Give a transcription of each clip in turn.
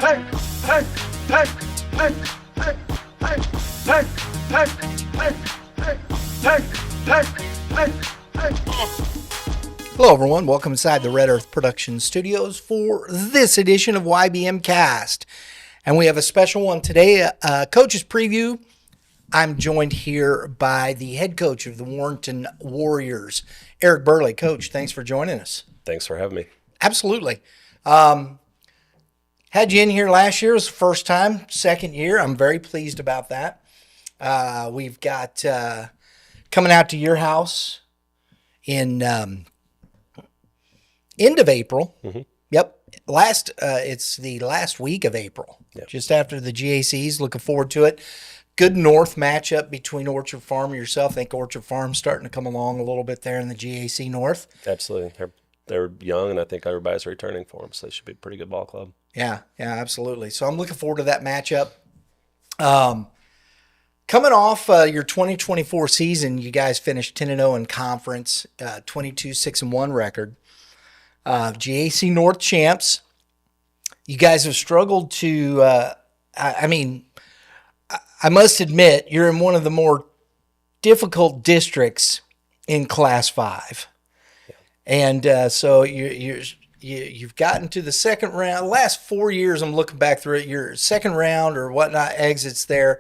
Hello, everyone. Welcome inside the Red Earth Production Studios for this edition of YBMcast. And we have a special one today, Coach's Preview. I'm joined here by the head coach of the Warrenton Warriors, Eric Burle. Coach, thanks for joining us. Thanks for having me. Absolutely. Had you in here last year. It was the first time, second year. I'm very pleased about that. We've got coming out to your house in end of April. Mm-hmm. Yep. It's the last week of April. Yep. Just after the G.A.C's. Looking forward to it. Good North matchup between Orchard Farm and yourself. I think Orchard Farm's starting to come along a little bit there in the G.A.C. North. Absolutely. They're young, and I think everybody's returning for them, so they should be a pretty good ball club. Yeah, absolutely. So I'm looking forward to that matchup. Coming off your 2024 season, you guys finished 10-0 in conference, 22-6-1 record. G.A.C. North champs. You guys have struggled to, I must admit, you're in one of the more difficult districts in Class 5. Yeah. And so you've gotten to the second round. The last 4 years, I'm looking back through it, your second round or whatnot exits there.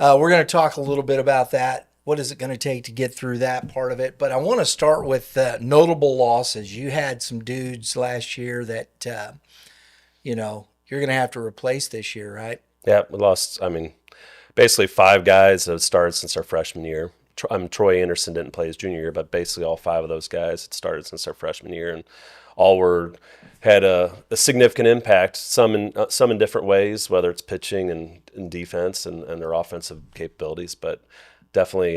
We're going to talk a little bit about that. What is it going to take to get through that part of it? But I want to start with notable losses. You had some dudes last year that, you're going to have to replace this year, right? Yeah, we lost, basically 5 guys that have started since our freshman year. Troy Anderson didn't play his junior year, but basically all 5 of those guys had started since their freshman year, and all had a significant impact, some in different ways, whether it's pitching and defense and their offensive capabilities, but definitely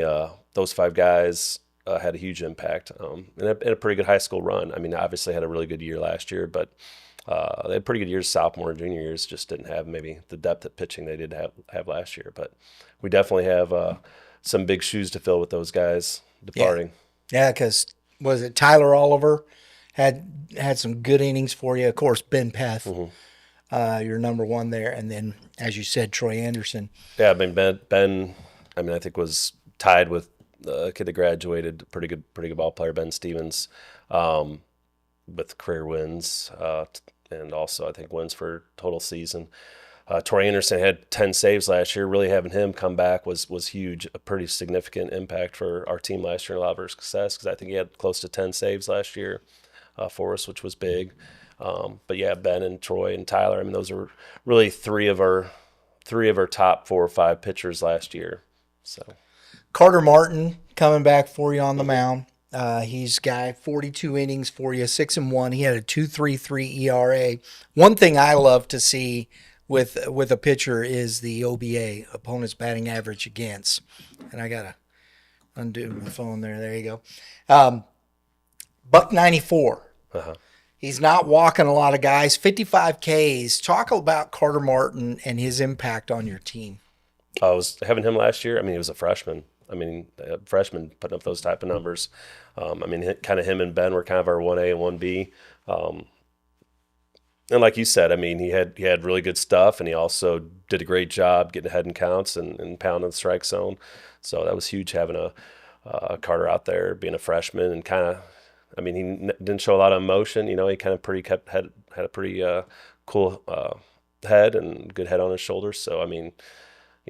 those 5 guys had a huge impact and a pretty good high school run. Obviously had a really good year last year, but they had pretty good years sophomore and junior years, just didn't have maybe the depth at pitching they did have last year. But we definitely have some big shoes to fill with those guys departing. Yeah, because was it Tyler Oliver had some good innings for you. Of course, Ben Peth, your number one there. And then, as you said, Troy Anderson. Yeah, Ben I think was tied with the kid that graduated, pretty good ball player, Ben Stevens, with career wins, and also I think wins for total season. Troy Anderson had 10 saves last year. Really having him come back was huge, a pretty significant impact for our team last year and a lot of our success, because I think he had close to 10 saves last year for us, which was big. But yeah, Ben and Troy and Tyler, those are really three of our top 4 or 5 pitchers last year. So Carter Martin coming back for you on the mound. He's got 42 innings for you, 6-1. He had a 2.33 ERA. One thing I love to see with a pitcher is the OBA, opponent's batting average against. And I gotta undo my phone there. There you go. Buck 94. He's not walking a lot of guys. 55 Ks. Talk about Carter Martin and his impact on your team. I was having him last year. He was a freshman. Freshmen putting up those type of numbers. Kind of him and Ben were kind of our 1A and 1B. And like you said, he had really good stuff, and he also did a great job getting ahead in counts and pounding the strike zone. So that was huge having a Carter out there, being a freshman, and kind of, he didn't show a lot of emotion. He kind of had a pretty cool head and good head on his shoulders. So he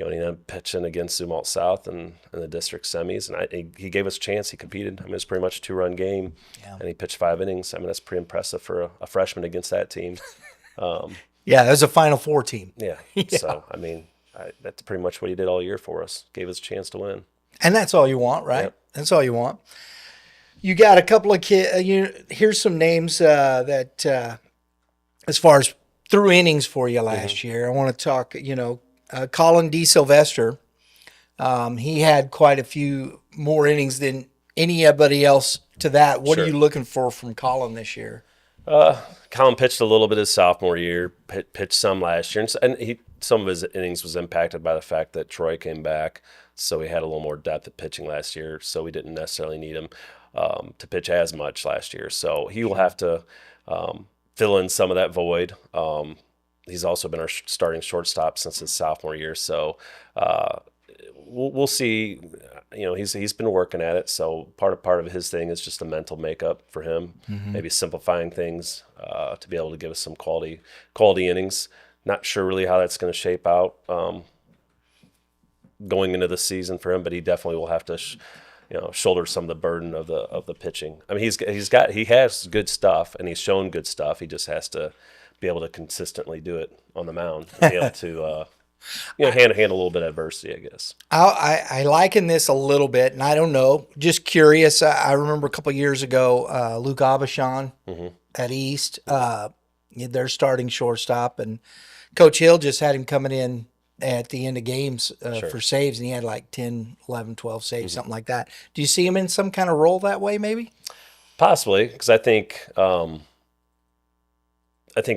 ended up pitching against Zumwalt South in the district semis, and he gave us a chance. He competed. It was pretty much a 2-run game, and he pitched 5 innings. That's pretty impressive for a freshman against that team. Yeah, that was a Final Four team. Yeah. So, that's pretty much what he did all year for us. Gave us a chance to win. And that's all you want, right? Yep. That's all you want. You got a couple of kids. Here's some names that, as far as through innings for you last year, I want to talk, Colin D. Sylvester, he had quite a few more innings than anybody else to that. What are you looking for from Colin this year? Colin pitched a little bit his sophomore year, pitched some last year, and some of his innings was impacted by the fact that Troy came back, so he had a little more depth at pitching last year, so we didn't necessarily need him to pitch as much last year. So he will have to fill in some of that void. he's also been our starting shortstop since his sophomore year. So we'll see. He's been working at it. So part of his thing is just a mental makeup for him, maybe simplifying things to be able to give us some quality innings. Not sure really how that's going to shape out going into the season for him, but he definitely will have to shoulder some of the burden of the pitching. I mean, he has good stuff, and he's shown good stuff. He just has to be able to consistently do it on the mound, and be able to handle a little bit of adversity, I guess. I liken this a little bit, and I don't know, just curious. I remember a couple of years ago, Luke Abishan at East, their starting shortstop, and Coach Hill just had him coming in at the end of games for saves, and he had like 10, 11, 12 saves, something like that. Do you see him in some kind of role that way, maybe? Possibly, because I think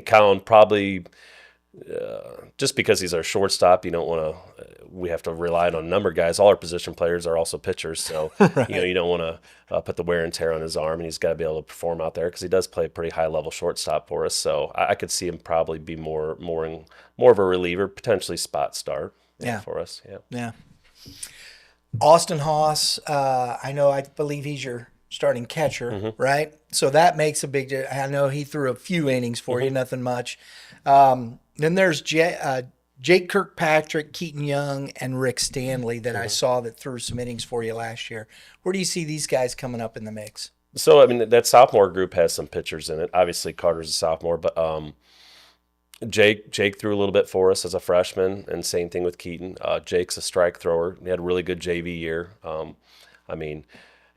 Colin probably just because he's our shortstop, we have to rely on a number of guys. All our position players are also pitchers, so right. You don't want to put the wear and tear on his arm, and he's got to be able to perform out there because he does play a pretty high level shortstop for us. So I could see him probably be more of a reliever, potentially spot start for us. Yeah. Austin Haas, I believe he's your starting catcher, right? So that makes a big difference. I know he threw a few innings for you, nothing much. Then there's Jake Kirkpatrick, Keaton Young, and Rick Stanley that I saw that threw some innings for you last year. Where do you see these guys coming up in the mix? So, I mean, that sophomore group has some pitchers in it. Obviously, Carter's a sophomore, but Jake threw a little bit for us as a freshman, and same thing with Keaton. Jake's a strike thrower. He had a really good JV year.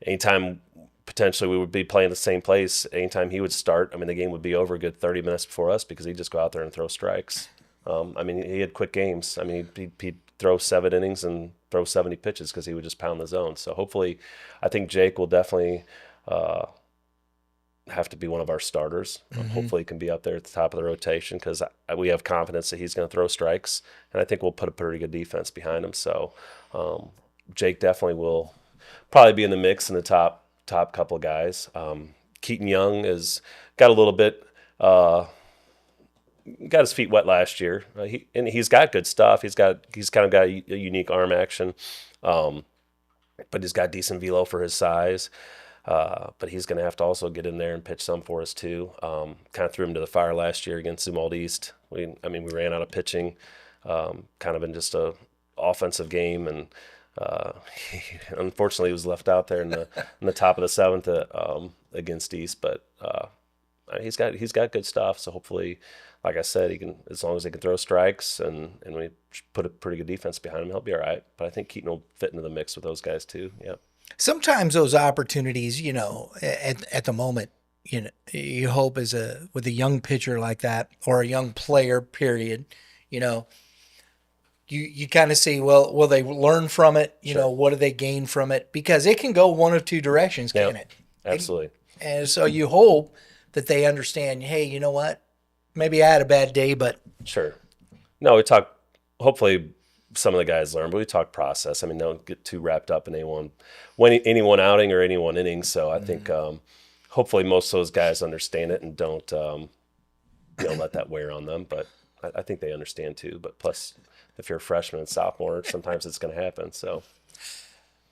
Anytime potentially we would be playing the same place, anytime he would start, the game would be over a good 30 minutes before us because he'd just go out there and throw strikes. He had quick games. He'd throw 7 innings and throw 70 pitches because he would just pound the zone. So hopefully, I think Jake will definitely have to be one of our starters. Hopefully he can be up there at the top of the rotation because we have confidence that he's going to throw strikes, and I think we'll put a pretty good defense behind him. So Jake definitely will probably be in the mix in the top couple of guys. Keaton Young has got a little bit got his feet wet last year. He's got good stuff. He's kind of got a unique arm action, but he's got decent velo for his size. But he's going to have to also get in there and pitch some for us too. Kind of threw him to the fire last year against Zumwalt East. We ran out of pitching, kind of in just a offensive game, and unfortunately he was left out there in the top of the 7th against East. But he's got good stuff. So hopefully, like I said, he can, as long as he can throw strikes and we put a pretty good defense behind him, he'll be all right. But I think Keaton will fit into the mix with those guys too. Yeah. Sometimes those opportunities, at the moment, you hope with a young pitcher like that or a young player, period, you kind of see, well, will they learn from it? What do they gain from it? Because it can go one of two directions, can it? Absolutely. And so you hope that they understand, hey, you know what? Maybe I had a bad day, but. Sure. No, we talk, hopefully some of the guys learn, but we talk process. Don't get too wrapped up in any one outing or any one inning. So I think hopefully most of those guys understand it and don't let that wear on them. But I think they understand too. But plus, if you're a freshman and sophomore, sometimes it's going to happen. So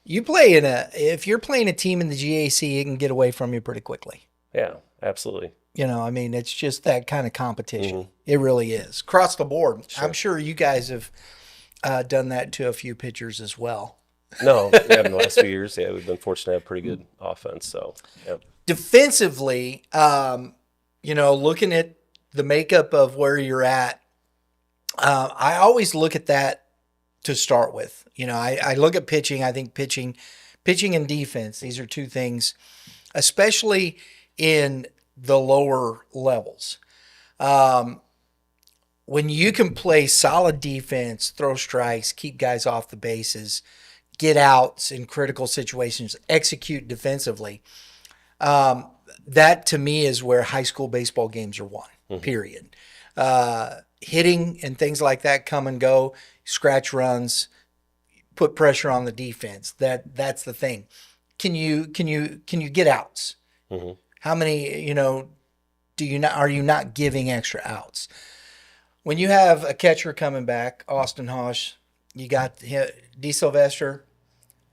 if you're playing a team in the G.A.C., it can get away from you pretty quickly. Yeah, absolutely. It's just that kind of competition. It really is. Across the board. Sure. I'm sure you guys have done that to a few pitchers as well. No, we have in the last few years. Yeah, we've been fortunate to have pretty good offense. So, yeah. Defensively, looking at the makeup of where you're at, I always look at that to start with. I look at pitching. I think pitching and defense, these are two things, especially in the lower levels. When you can play solid defense, throw strikes, keep guys off the bases, get outs in critical situations, execute defensively, that to me is where high school baseball games are won, period. Hitting and things like that come and go, scratch runs, put pressure on the defense. That's the thing. Can you get outs? How many, are you not giving extra outs? When you have a catcher coming back, Austin Hosh, you got D. Sylvester,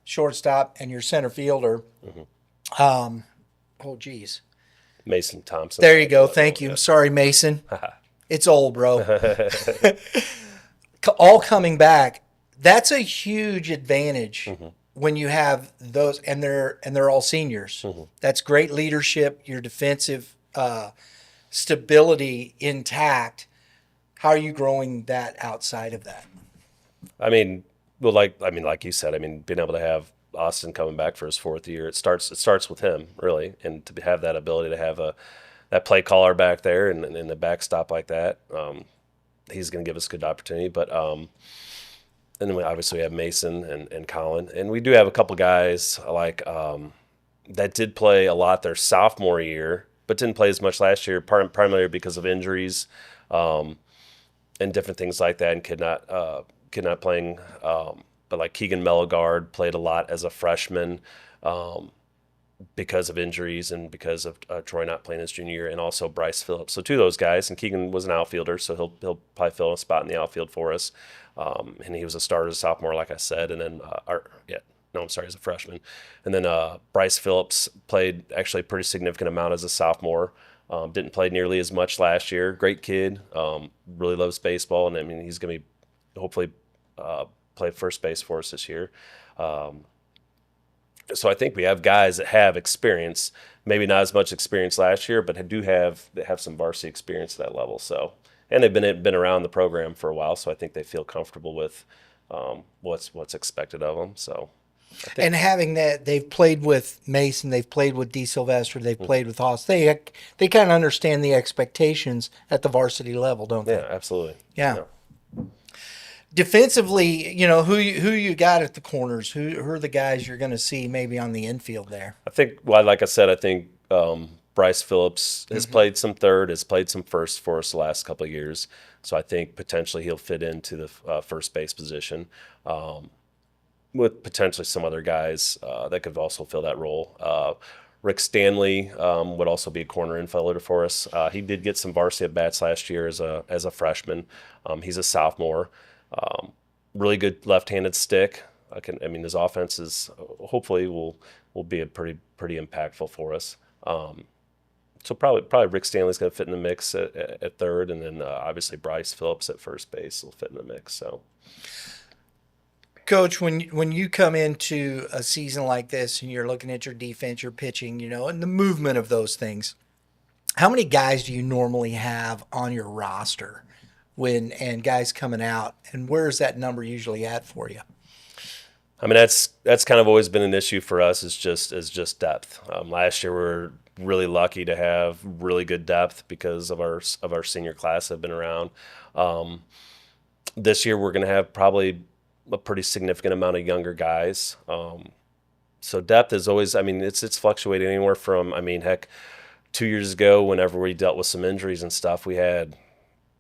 shortstop, and your center fielder. Oh, geez. Mason Thompson. There you go. Thank you. Sorry, Mason. It's old, bro. All coming back. That's a huge advantage when you have those, and they're all seniors. That's great leadership. Your defensive stability intact. How are you growing that outside of that? I mean, like you said, being able to have Austin coming back for his 4th year, it starts with him really, and to have that ability to have that play caller back there and the backstop like that, he's going to give us a good opportunity. But and then obviously we have Mason and Colin, and we do have a couple guys like that did play a lot their sophomore year, but didn't play as much last year, primarily because of injuries and different things like that, and could not playing. But like Keegan Mellegard played a lot as a freshman because of injuries and because of Troy not playing his junior year, and also Bryce Phillips. So 2 of those guys, and Keegan was an outfielder, so he'll probably fill a spot in the outfield for us. And he was a starter as a sophomore, like I said, and then as a freshman. And then Bryce Phillips played actually a pretty significant amount as a sophomore. Didn't play nearly as much last year. Great kid, really loves baseball, and he's going to be hopefully play first base for us this year. So I think we have guys that have experience, maybe not as much experience last year, but they have some varsity experience at that level. So, and they've been around the program for a while, so I think they feel comfortable with what's expected of them. So, and having that, they've played with Mason, they've played with D. Sylvester, they've played with Haas. They kind of understand the expectations at the varsity level, don't they? Yeah, absolutely. Yeah. Defensively, who you got at the corners? Who are the guys you're going to see maybe on the infield there? I think, well, like I said, Bryce Phillips has played some third, has played some first for us the last couple of years. So I think potentially he'll fit into the first base position with potentially some other guys that could also fill that role. Rick Stanley would also be a corner infielder for us. He did get some varsity at bats last year as a freshman. He's a sophomore. Really good left-handed stick. His offense is hopefully will be a pretty impactful for us. So probably Rick Stanley's going to fit in the mix at third, and then obviously Bryce Phillips at first base will fit in the mix. So, Coach, when you come into a season like this and you're looking at your defense, your pitching, and the movement of those things, how many guys do you normally have on your roster and guys coming out, and where's that number usually at for you? That's kind of always been an issue for us is just depth. Last year we were really lucky to have really good depth because of our senior class that have been around. This year we're going to have probably a pretty significant amount of younger guys. So depth is always, it's fluctuating anywhere from, heck, 2 years ago, whenever we dealt with some injuries and stuff, we had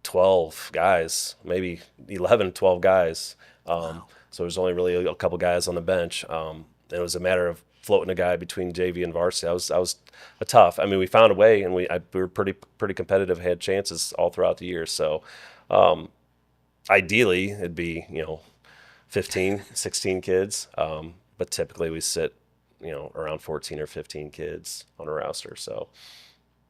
12 guys, maybe 11, 12 guys. Wow. So there's only really a couple guys on the bench. And it was a matter of floating a guy between JV and varsity. I was tough. We found a way, and we were pretty competitive, had chances all throughout the year. So ideally, it'd be, 15, 16 kids. But typically we sit, around 14 or 15 kids on a roster. So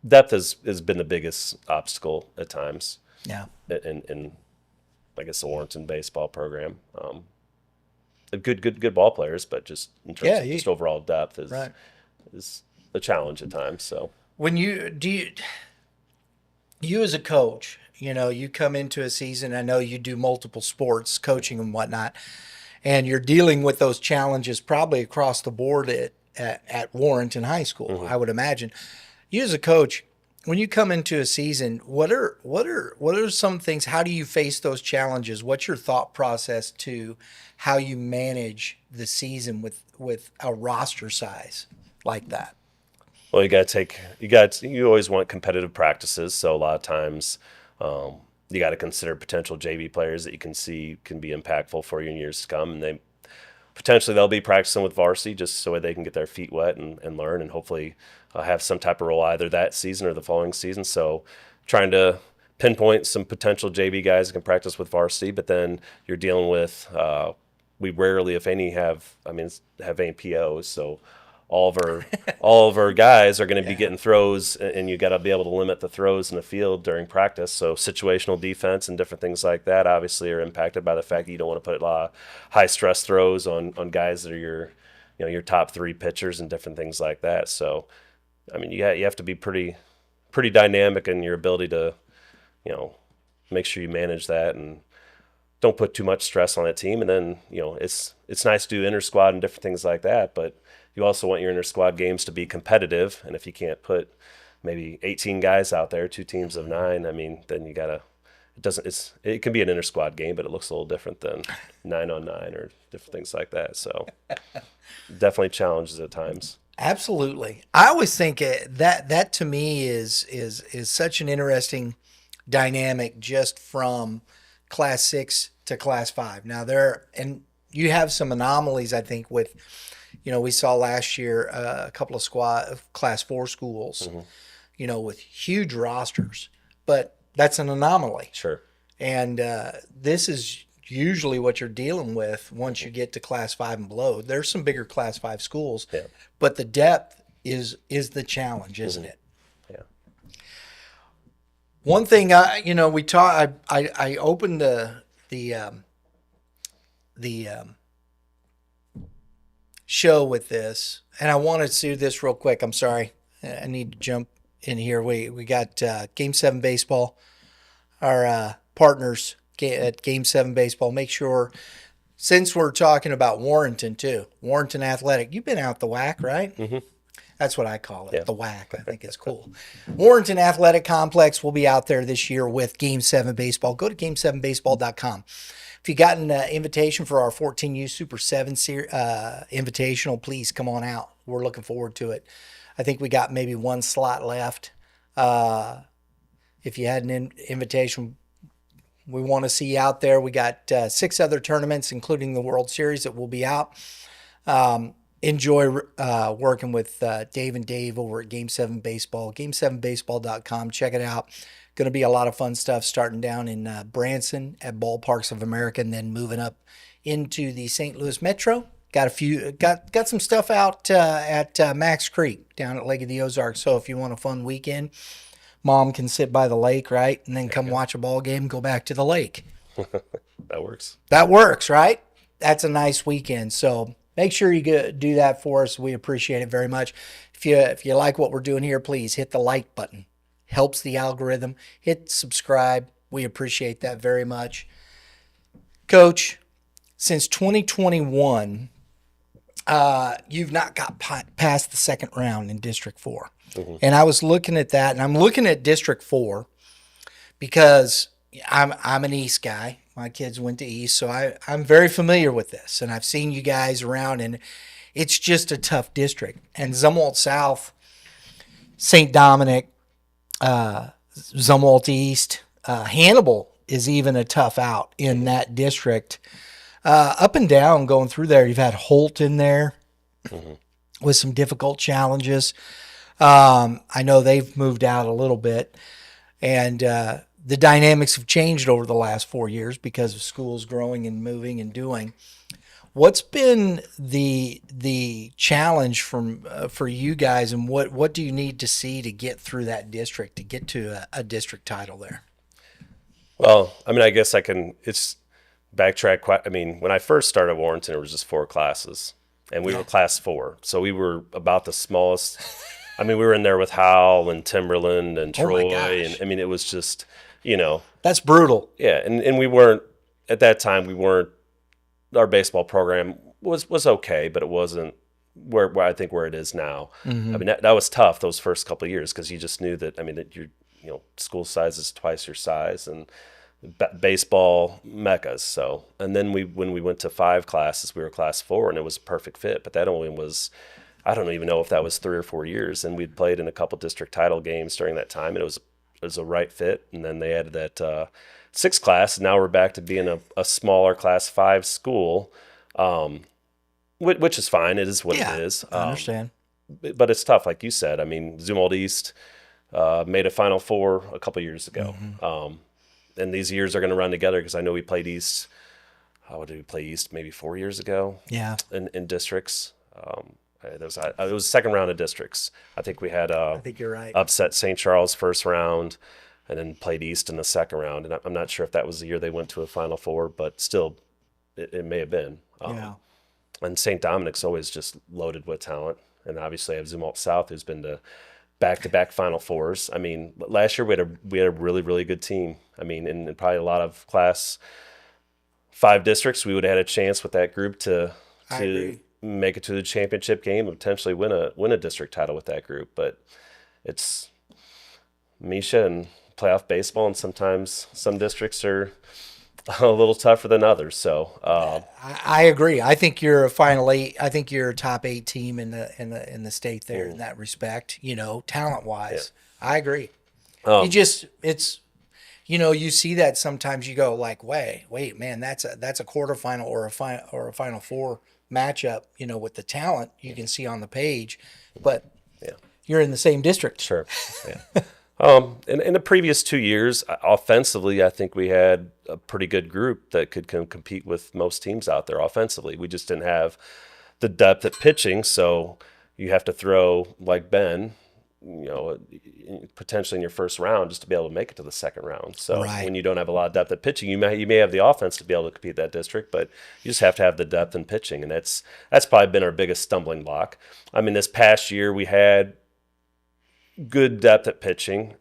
depth has been the biggest obstacle at times. Yeah. In I guess the Warrenton baseball program. Good ball players, but just in terms of just overall depth is a challenge at times. So when you as a coach, you come into a season, I know you do multiple sports, coaching and whatnot, and you're dealing with those challenges probably across the board at Warrenton High School, I would imagine. You as a coach, when you come into a season, what are some things, how do you face those challenges? What's your thought process to how you manage the season with a roster size like that? Well, you always want competitive practices. So a lot of times you got to consider potential JV players that you can see can be impactful for you in years to come. And they'll be practicing with varsity just so they can get their feet wet and learn, and hopefully have some type of role either that season or the following season. So trying to pinpoint some potential JV guys that can practice with varsity, but then you're dealing with, we rarely, if any, have any POs. So all of our guys are going to be getting throws, and you got to be able to limit the throws in the field during practice. So situational defense and different things like that obviously are impacted by the fact that you don't want to put a lot of high stress throws on guys that are your top 3 pitchers and different things like that. So, I mean, you have to be pretty dynamic in your ability to, make sure you manage that and don't put too much stress on that team. And then, it's nice to do inter squad and different things like that, but you also want your inter squad games to be competitive. And if you can't put maybe 18 guys out there, 2 teams of 9, I mean, then you gotta. It can be an inter squad game, but it looks a little different than 9-on-9 or different things like that. So definitely challenges at times. Absolutely. I always think that to me is such an interesting dynamic just from class 6 to class 5. Now and you have some anomalies, I think, with, we saw last year a couple of class 4 schools, with huge rosters, but that's an anomaly. Sure. And this is usually what you're dealing with once you get to class 5 and below. There's some bigger class 5 schools, but the depth is the challenge, isn't it? Yeah. One thing, we talked. I opened the show with this, and I wanted to do this real quick. I'm sorry, I need to jump in here. We got Game 7 Baseball, our partners at Game 7 Baseball. Make sure, since we're talking about Warrenton too, Warrenton Athletic, you've been out the WAC, right? Mm-hmm. That's what I call it, the WAC. I think it's cool. Warrenton Athletic Complex will be out there this year with Game 7 Baseball. Go to game7baseball.com. If you got an invitation for our 14U Super 7 invitational, please come on out. We're looking forward to it. I think we got maybe 1 slot left. If you had an invitation, we want to see you out there. We got 6 other tournaments, including the World Series, that will be out. Enjoy working with Dave and Dave over at Game 7 Baseball. Game7baseball.com. Check it out. Going to be a lot of fun stuff starting down in Branson at Ballparks of America and then moving up into the St. Louis Metro. Got some stuff out at Max Creek down at Lake of the Ozarks. So if you want a fun weekend, Mom can sit by the lake, right? And then come watch a ball game, go back to the lake. That works. That works, right? That's a nice weekend. So make sure you do that for us. We appreciate it very much. If you like what we're doing here, please hit the like button. Helps the algorithm. Hit subscribe. We appreciate that very much. Coach, since 2021, you've not got past the second round in District 4. Mm-hmm. And I was looking at that, and I'm looking at District 4 because I'm an East guy. My kids went to East, so I'm very familiar with this. And I've seen you guys around, and it's just a tough district. And Zumwalt South, St. Dominic, Zumwalt East, Hannibal is even a tough out in that district. Up and down going through there, you've had Holt in there with some difficult challenges. I know they've moved out a little bit, and the dynamics have changed over the last 4 years because of schools growing and moving and doing. What's been the challenge for you guys, and what do you need to see to get through that district, to get to a district title there? Well, I mean, I guess it's backtrack quite. I mean, when I first started Warrenton, it was just 4 classes, and we were class 4. So we were about the smallest. I mean, we were in there with Howell and Timberland and Troy. And I mean, it was just, That's brutal. Yeah. And we weren't, at that time, our baseball program was okay, but it wasn't where I think where it is now. Mm-hmm. I mean, that was tough those first couple of years because you just knew that, that your school size is twice your size and baseball meccas. So, and then when we went to 5 classes, we were class 4 and it was a perfect fit, but that only was, I don't even know if that was 3 or 4 years. And we'd played in a couple district title games during that time, and it was a right fit. And then they added that 6 class. And now we're back to being a smaller class 5 school, which is fine. It is what it is. I understand. But it's tough, like you said. I mean, Zumwalt East, made a Final Four a couple years ago. And these years are going to run together because I know we played East. How did we play East? Maybe 4 years ago. Yeah. In districts. It was second round of districts. I think we had I think you're right. upset St. Charles first round, and then played East in the second round. And I'm not sure if that was the year they went to a Final Four, but still, it may have been. Yeah. And St. Dominic's always just loaded with talent. And obviously I have Zumwalt South, who's been to back-to-back Final Fours. I mean, last year we had a really, really good team. I mean, in probably a lot of Class 5 districts, we would have had a chance with that group to make it to the championship game and potentially win a district title with that group. But it's Misha and playoff baseball, and sometimes some districts are a little tougher than others. So I agree. I think you're a Final 8. I think you're a top 8 team in the state there in that respect. Talent wise, I agree. You see that sometimes. You go like, wait, man, that's a quarterfinal or a Final Four matchup. With the talent you can see on the page, but you're in the same district. Sure. Yeah. In the previous 2 years, offensively, I think we had a pretty good group that could compete with most teams out there offensively. We just didn't have the depth at pitching, so you have to throw like Ben, potentially in your first round just to be able to make it to the second round. So when you don't have a lot of depth at pitching, you may have the offense to be able to compete that district, but you just have to have the depth in pitching, and that's probably been our biggest stumbling block. I mean, this past year we had good depth at pitching.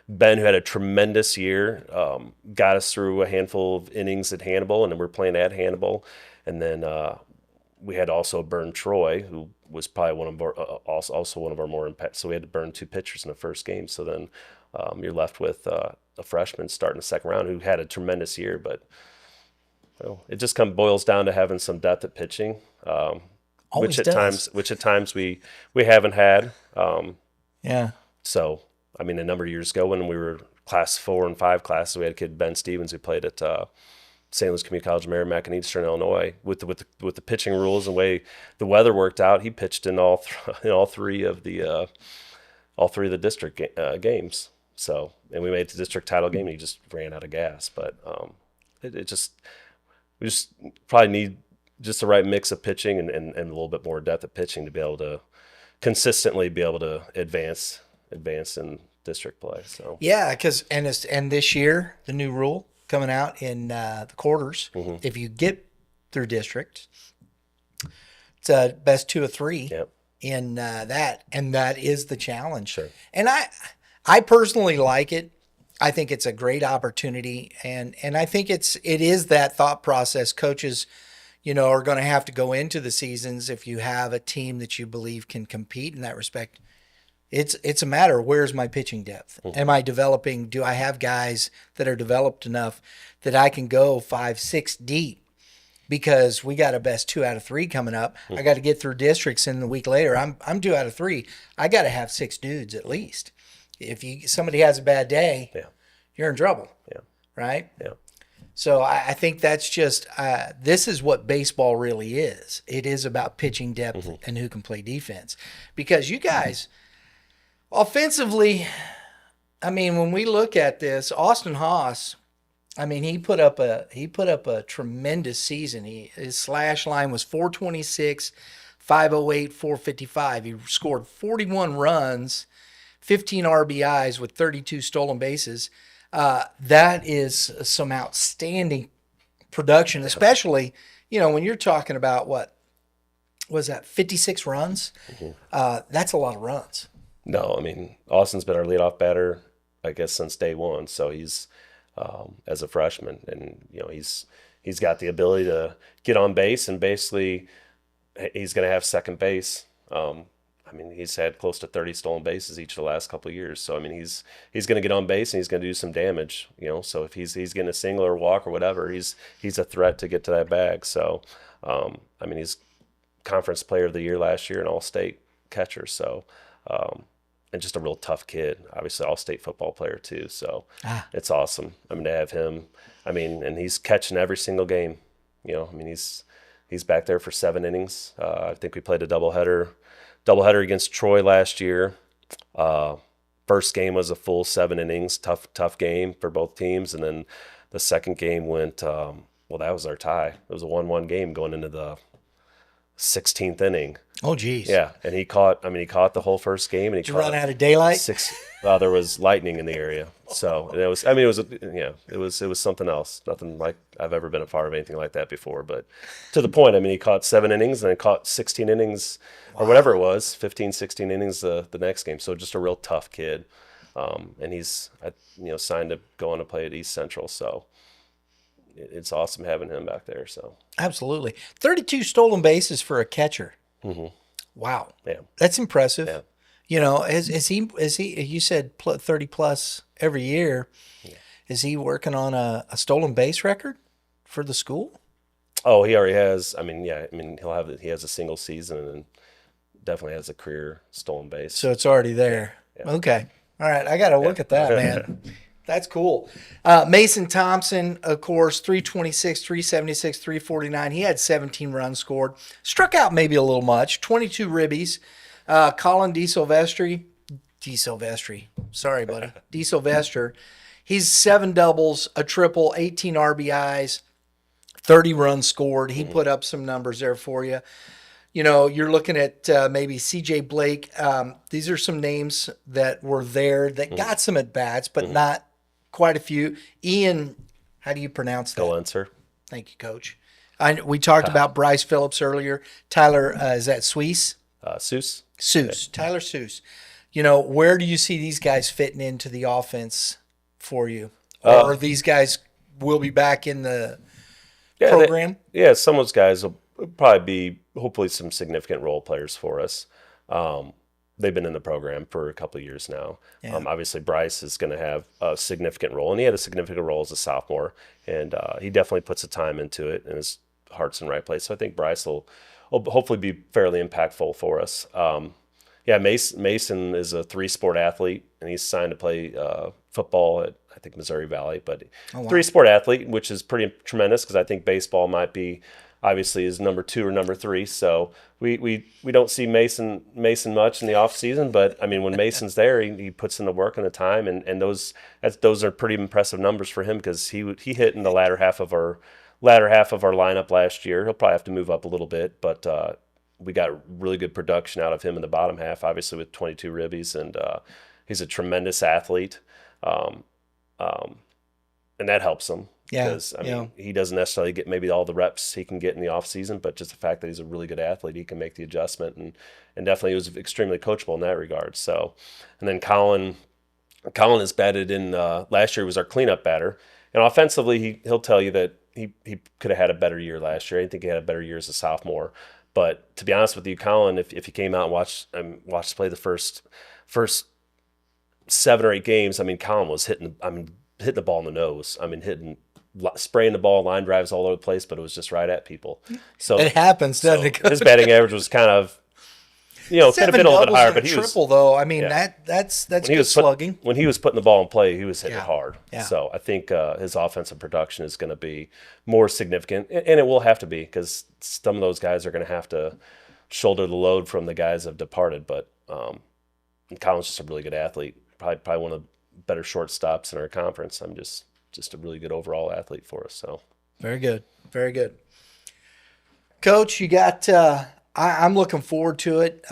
Ben, who had a tremendous year, got us through a handful of innings at Hannibal, and then we're playing at Hannibal. And then we had also Burn Troy, who was probably one of our more impact. So we had to burn 2 pitchers in the first game. So then you're left with a freshman starting the second round who had a tremendous year. But it just boils down to having some depth at pitching, which at times we haven't had. Yeah. So, I mean, a number of years ago when we were Class 4 and 5 classes, we had a kid, Ben Stevens, who played at St. Louis Community College, Merrimack, in Eastern Illinois. With the pitching rules and the way the weather worked out, he pitched in all three of the district games. So, and we made the district title game, and he just ran out of gas. But we just probably need just the right mix of pitching and a little bit more depth of pitching to be able to consistently be able to advance in district play. So because this year the new rule coming out in the quarters, if you get through district, it's a best 2 of 3 in that, and that is the challenge. Sure. And I personally like it. I think it's a great opportunity, and I think it is that thought process coaches are going to have to go into the seasons. If you have a team that you believe can compete in that respect, it's a matter of where's my pitching depth? Am I developing? Do I have guys that are developed enough that I can go 5, 6 deep? Because we got a best 2 out of 3 coming up. I got to get through districts, and the week later I'm 2 out of 3. I got to have 6 dudes at least. If somebody has a bad day, you're in trouble. Yeah. Right? Yeah. So I think that's just this is what baseball really is. It is about pitching depth and who can play defense. Because you guys, offensively, I mean, when we look at this, Austin Haas, I mean, he put up a tremendous season. His slash line was 426, 508, 455. He scored 41 runs, 15 RBIs with 32 stolen bases. That is some outstanding production, especially, when you're talking about what was that, 56 runs? That's a lot of runs. No, I mean, Austin's been our leadoff batter, I guess, since day one. So he's, as a freshman, and, he's got the ability to get on base, and basically he's going to have second base. I mean, he's had close to 30 stolen bases each of the last couple of years. So, I mean, he's going to get on base, and he's going to do some damage, So if he's getting a single or walk or whatever, he's a threat to get to that bag. So, I mean, he's conference player of the year last year and all-state catcher. So, and just a real tough kid, obviously all-state football player too. So it's awesome. I mean, to have him, I mean, and he's catching every single game, I mean, he's back there for 7 innings. I think we played a doubleheader against Troy last year. First game was a full 7 innings, tough game for both teams, and then the second game went. Well, that was our tie. It was a 1-1 game going into the 16th inning. Oh, geez. Yeah, and he caught the whole first game, and he Did you caught run out of daylight? there was lightning in the area, so and it was something else. Nothing like I've ever been a part of anything like that before. But to the point, he caught 7 innings and then caught 16 innings or whatever it was, 15, 16 innings the next game. So just a real tough kid, and he's signed to go on to play at East Central. So it's awesome having him back there. So absolutely, 32 stolen bases for a catcher. Mm-hmm. Wow, yeah, that's impressive. Yeah. Is he? You said 30 plus every year. Yeah. Is he working on a stolen base record for the school? Oh, he already has. He has a single season and definitely has a career stolen base. So it's already there. Yeah. Okay, all right. I got to look at that, man. That's cool. Mason Thompson, of course, 326, 376, 349. He had 17 runs scored. Struck out maybe a little much. 22 ribbies. Colin DeSilvestri. Sorry, buddy. DeSilvester. He's 7 doubles, a triple, 18 RBIs, 30 runs scored. He put up some numbers there for you. You're looking at maybe C.J. Blake. These are some names that were there that got some at-bats, but not quite a few. Ian, how do you pronounce that? Golenser. Thank you, Coach. We talked about Bryce Phillips earlier. Tyler, is that Suisse? Seuss. Seuss. Yeah. Tyler Seuss. Where do you see these guys fitting into the offense for you? Or these guys will be back in the program? Some of those guys will probably be hopefully some significant role players for us. They've been in the program for a couple of years now. Yeah. Obviously, Bryce is going to have a significant role, and he had a significant role as a sophomore, and he definitely puts the time into it, and his heart's in the right place. So I think Bryce will hopefully be fairly impactful for us. Mason is a 3-sport athlete, and he's signed to play football at, I think, Missouri Valley, but 3-sport athlete, which is pretty tremendous because I think baseball might be obviously is number 2 or number 3. So we don't see Mason much in the off season, but when Mason's there, he puts in the work and the time, and those are pretty impressive numbers for him because he hit in the latter half of our lineup last year. He'll probably have to move up a little bit, but we got really good production out of him in the bottom half, obviously with 22 ribbies, and he's a tremendous athlete, and that helps him. Yeah, because he doesn't necessarily get maybe all the reps he can get in the off season, but just the fact that he's a really good athlete, he can make the adjustment, and definitely was extremely coachable in that regard. So, and then Colin has batted in last year. He was our cleanup batter, and offensively he'll tell you that he could have had a better year last year. I think he had a better year as a sophomore. But to be honest with you, Colin, if you came out and watched us play the first 7 or 8 games, Colin was hitting the ball in the nose. Spraying the ball, line drives all over the place, but it was just right at people. So it happens, doesn't it? His batting average was kind of, could have been a little bit higher, but he was triple though. That's good slugging. When he was putting the ball in play, he was hitting it hard. Yeah. So I think his offensive production is going to be more significant, and it will have to be because some of those guys are going to have to shoulder the load from the guys that have departed. But Colin's just a really good athlete, probably one of the better shortstops in our conference. I'm just a really good overall athlete for us. So very good, very good. Coach, you got. I'm looking forward to it.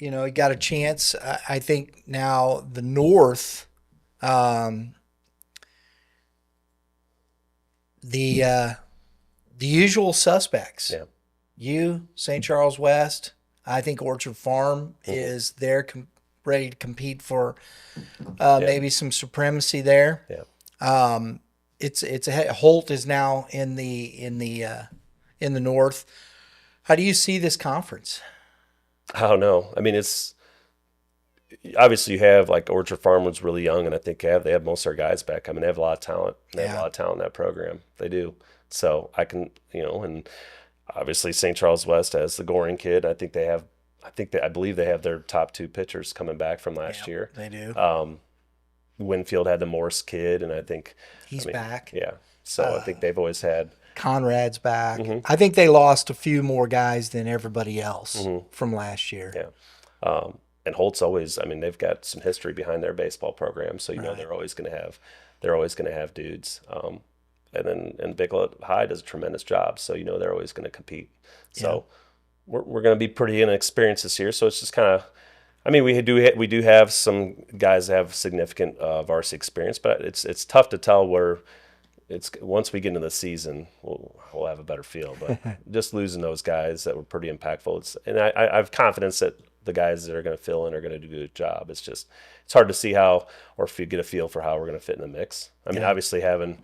You got a chance. I think now the North, the usual suspects. Yeah. You, St. Charles West. I think Orchard Farm is there, ready to compete for maybe some supremacy there. Yeah. It's Holt is now in the North. How do you see this conference? I don't know. It's obviously you have like Orchard Farm was really young, and I think they have most of their guys back. They have a lot of talent. They have a lot of talent in that program. They do. So I can, and obviously St. Charles West has the Goring kid. I believe they have their top 2 pitchers coming back from last year. They do. Winfield had the Morse kid, and I think he's back. Yeah. So I think they've always had. Conrad's back. I think they lost a few more guys than everybody else from last year. Yeah. and Holt's always, I mean, they've got some history behind their baseball program, so you know they're always going to have dudes. And then Bigelow High does a tremendous job, so you know they're always going to compete. So we're going to be pretty inexperienced this year, so it's just kind of, I mean, we do have some guys that have significant varsity experience, but it's tough to tell where it's once we get into the season, we'll have a better feel. But just losing those guys that were pretty impactful, and I have confidence that the guys that are going to fill in are going to do a good job. It's just it's hard to see how, or if you get a feel for how we're going to fit in the mix. I mean, obviously having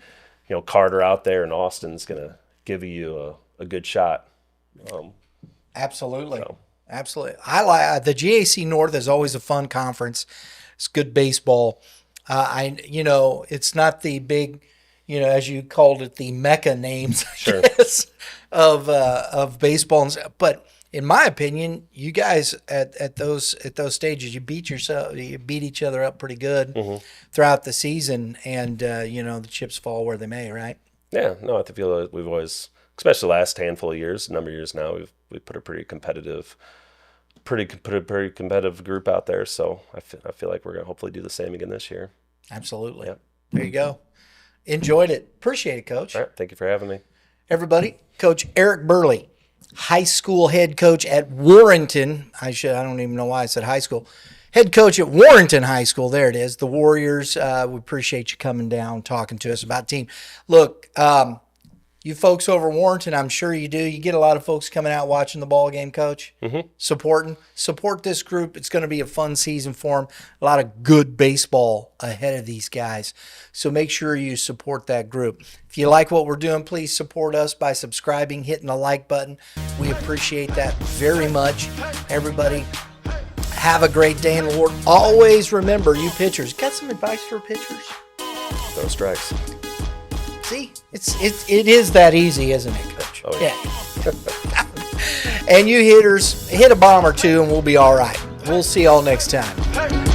Carter out there and Austin's going to give you a good shot. Absolutely. Absolutely. I like the G.A.C. North is always a fun conference. It's good baseball. It's not the big, as you called it, the Mecca names, I guess, of baseball. But in my opinion, you guys at those stages, you beat each other up pretty good throughout the season, and the chips fall where they may, right? Yeah. No, I feel like we've always, especially the last handful of years, number of years now, we've put a pretty competitive group out there. So I feel like we're going to hopefully do the same again this year. Absolutely. Yep. There you go. Enjoyed it. Appreciate it, Coach. All right. Thank you for having me. Everybody, Coach Eric Burle, high school head coach at Warrenton. I don't even know why I said high school. Head coach at Warrenton High School. There it is. The Warriors. We appreciate you coming down, talking to us about team. Look, you folks over Warrenton, I'm sure you do. You get a lot of folks coming out watching the ball game, Coach. Support this group. It's going to be a fun season for them. A lot of good baseball ahead of these guys. So make sure you support that group. If you like what we're doing, please support us by subscribing, hitting the like button. We appreciate that very much. Everybody, have a great day in the Lord. Always remember, you pitchers, got some advice for pitchers? No strikes. See, it is that easy, isn't it, Coach? Oh, yeah. And you hitters, hit a bomb or two and we'll be all right. We'll see y'all next time.